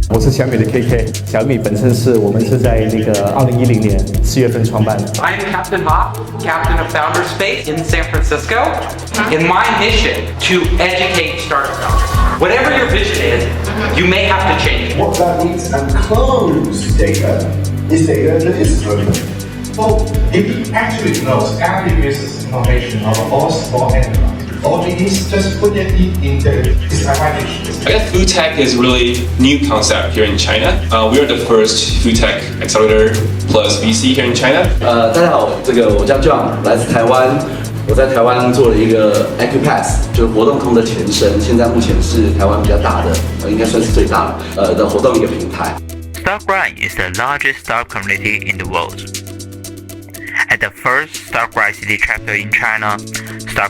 我是小米的 KK， 小米本身我们是在那个2010年4月份创办的。I am Captain Hop, Captain of Founder Space in San Francisco. In my mission to educate startups. Whatever your vision is, you may have to change it. What that means and closed data is data that is broken. Well, if you actually knows every business information of all small enterprise, all it is just put it in the disadvantage. I guess food tech is really new concept here in China. We are the first food tech accelerator plus VC here in China. 大家好，我叫 John， 来自台湾。我在台湾做了一个 X-Peng， 就是活动通的前身，现在目前是台湾比较大的，应该算是最大的活动一个平台。Grind is the largest startup community in the world. At the first Grind City chapter in China,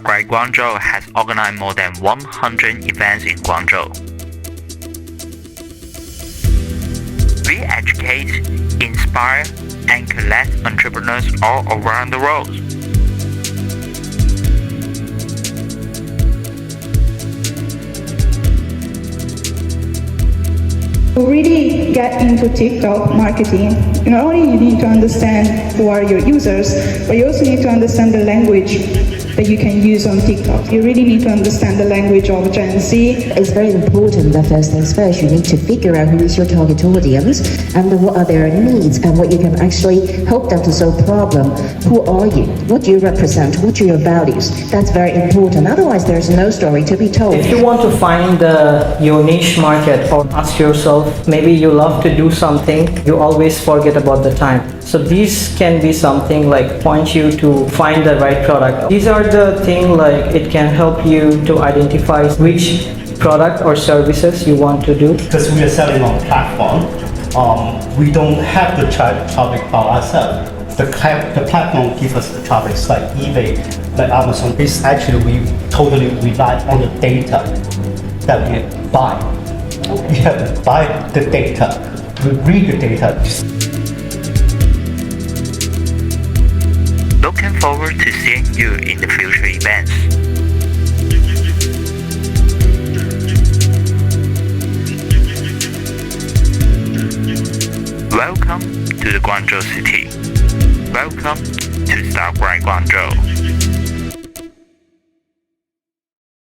Grind Guangzhou has organized more than 100 events in Guangzhou. We educate, inspire, and collect entrepreneurs all around the world. To really get into TikTok marketing, not only you need to understand who are your users, but you also need to understand the language that you can use on TikTok. You really need to understand the language of Gen Z. It's very important that first things first, you need to figure out who is your target audience and what are their needs and what you can actually help them to solve problem. Who are you? What do you represent? What are your values? That's very important. Otherwise, there's no story to be told. If you want to find your niche market or ask yourself, maybe you love to do something, you always forget about the time. So these can be something like point you to find the right product. These are the thing like it can help you to identify which product or services you want to do. Because we are selling on platform, we don't have to charge traffic for ourselves. The platform gives us the traffic, like eBay, like Amazon. It's actually we totally rely on the data that we buy. We have to buy the data. We read the data. Looking forward to seeing you in the future events. Welcome to the Guangzhou city. Welcome to Grind Guangzhou.